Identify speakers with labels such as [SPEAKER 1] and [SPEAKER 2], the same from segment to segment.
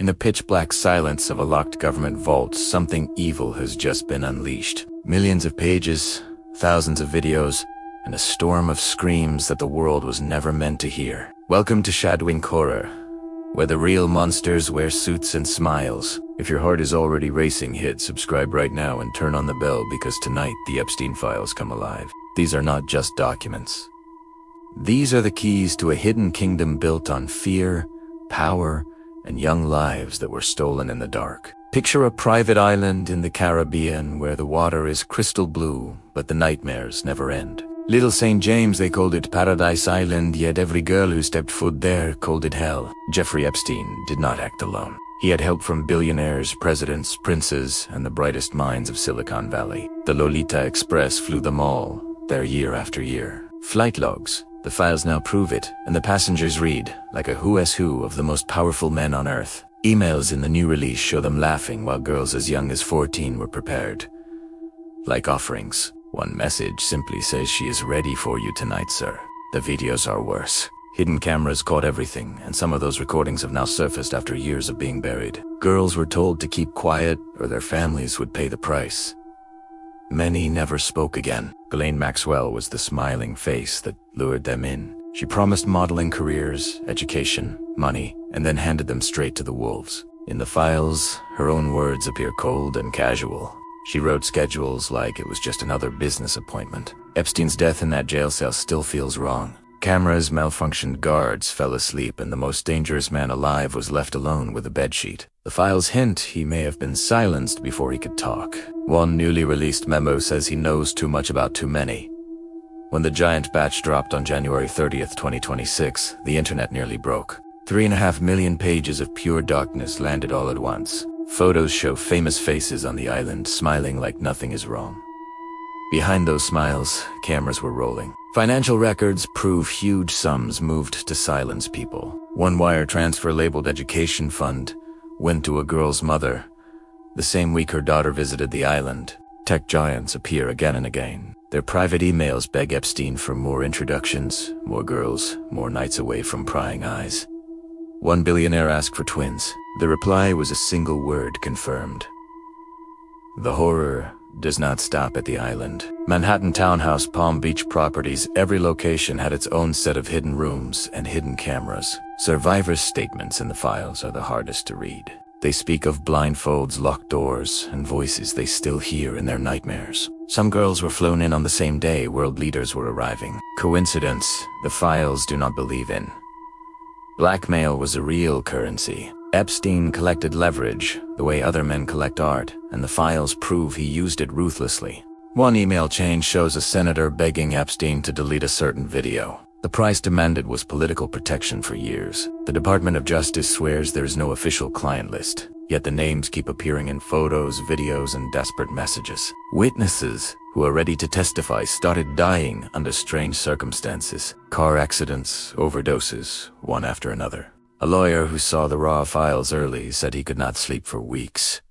[SPEAKER 1] In the pitch-black silence of a locked government vault, something evil has just been unleashed. Millions of pages, thousands of videos, and a storm of screams that the world was never meant to hear. Welcome to ShadowInk Horror, where the real monsters wear suits and smiles. If your heart is already racing, hit subscribe right now and turn on the bell, because tonight the Epstein files come alive. These are not just documents. These are the keys to a hidden kingdom built on fear, power, and young lives that were stolen in the dark. Picture a private island in the Caribbean where the water is crystal blue, but the nightmares never end. Little St. James, they called it Paradise Island, yet every girl who stepped foot there called it hell. Jeffrey Epstein did not act alone. He had help from billionaires, presidents, princes, and the brightest minds of Silicon Valley. The Lolita Express flew them all there year after year. Flight logs. The files now prove it, and the passengers read, like a who's who of the most powerful men on Earth. Emails in the new release show them laughing while girls as young as 14 were prepared. Like offerings. One message simply says, "She is ready for you tonight, sir." The videos are worse. Hidden cameras caught everything, and some of those recordings have now surfaced after years of being buried. Girls were told to keep quiet or their families would pay the price. Many never spoke again. Ghislaine Maxwell was the smiling face that lured them in. She promised modeling careers, education, money, and then handed them straight to the wolves. In the files, her own words appear cold and casual. She wrote schedules like it was just another business appointment. Epstein's death in that jail cell still feels wrong. Cameras malfunctioned, guards fell asleep, and the most dangerous man alive was left alone with a bedsheet. The files hint he may have been silenced before he could talk. One newly released memo says he knows too much about too many. When the giant batch dropped on January 30th, 2026, the internet nearly broke. 3.5 million pages of pure darkness landed all at once. Photos show famous faces on the island smiling like nothing is wrong. Behind those smiles, cameras were rolling. Financial records prove huge sums moved to silence people. One wire transfer labeled education fund went to a girl's mother. The same week her daughter visited the island. Tech giants appear again and again. Their private emails beg Epstein for more introductions, more girls, more nights away from prying eyes. One billionaire asked for twins. The reply was a single word: confirmed. The horror does not stop at the island. Manhattan townhouse, Palm Beach properties, every location had its own set of hidden rooms and hidden cameras. Survivors' statements in the files are the hardest to read. They speak of blindfolds, locked doors, and voices they still hear in their nightmares. Some girls were flown in on the same day world leaders were arriving. Coincidence? The files do not believe in. Blackmail was a real currency. Epstein collected leverage, the way other men collect art, and the files prove he used it ruthlessly. One email chain shows a senator begging Epstein to delete a certain video. The price demanded was political protection for years. The Department of Justice swears there is no official client list, yet the names keep appearing in photos, videos, and desperate messages. Witnesses who are ready to testify started dying under strange circumstances. Car accidents, overdoses, one after another. A lawyer who saw the raw files early said he could not sleep for weeks.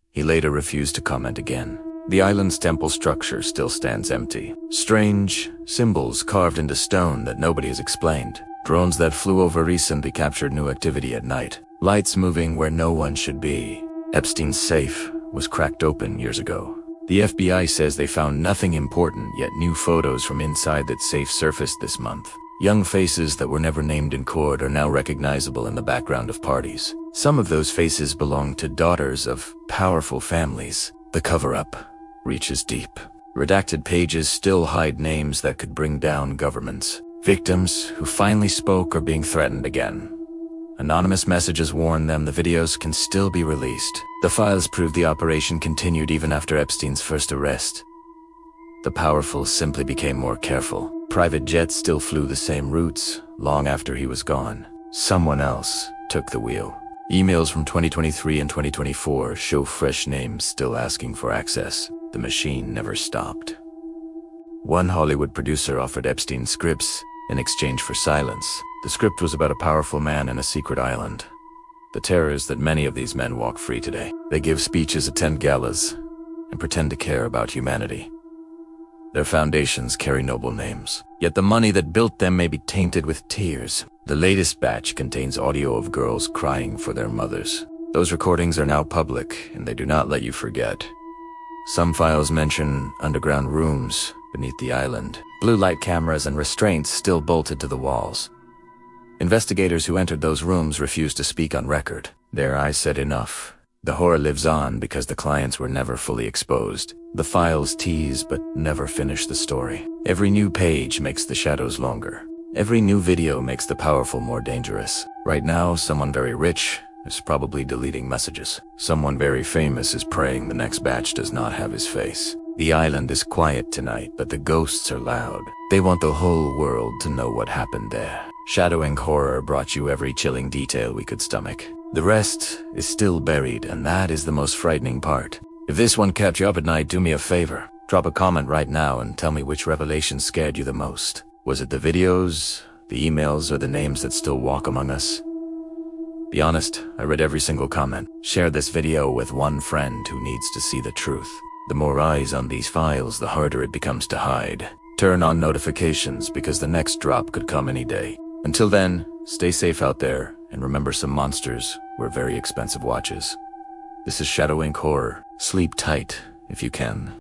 [SPEAKER 1] He later refused to comment again. The island's temple structure still stands empty. Strange symbols carved into stone that nobody has explained. Drones that flew over recently captured new activity at night. Lights moving where no one should be. Epstein's safe was cracked open years ago. The FBI says they found nothing important, yet new photos from inside that safe surfaced this month. Young faces that were never named in court are now recognizable in the background of parties. Some of those faces belong to daughters of powerful families. The cover-up reaches deep. Redacted pages still hide names that could bring down governments. Victims who finally spoke are being threatened again. Anonymous messages warn them the videos can still be released. The files prove the operation continued even after Epstein's first arrest. The powerful simply became more careful. Private jets still flew the same routes long after he was gone. Someone else took the wheel. Emails from 2023 and 2024 show fresh names still asking for access. The machine never stopped. One Hollywood producer offered Epstein scripts in exchange for silence. The script was about a powerful man in a secret island. The terror is that many of these men walk free today. They give speeches, attend galas, and pretend to care about humanity. Their foundations carry noble names, yet the money that built them may be tainted with tears. The latest batch contains audio of girls crying for their mothers. Those recordings are now public, and they do not let you forget. Some files mention underground rooms beneath the island, blue light cameras and restraints still bolted to the walls. Investigators who entered those rooms refused to speak on record. Their eyes said enough. The horror lives on because the clients were never fully exposed. The files tease but never finish the story. Every new page makes the shadows longer. Every new video makes the powerful more dangerous. Right now, someone very rich is probably deleting messages. Someone very famous is praying the next batch does not have his face. The island is quiet tonight, but the ghosts are loud. They want the whole world to know what happened there. ShadowInk Horror brought you every chilling detail we could stomach. The rest is still buried, and that is the most frightening part. If this one kept you up at night, do me a favor. Drop a comment right now and tell me which revelation scared you the most. Was it the videos, the emails, or the names that still walk among us? Be honest, I read every single comment. Share this video with one friend who needs to see the truth. The more eyes on these files, the harder it becomes to hide. Turn on notifications because the next drop could come any day. Until then, stay safe out there, and remember, some monsters wear very expensive watches. This is ShadowInk Horror. Sleep tight if you can.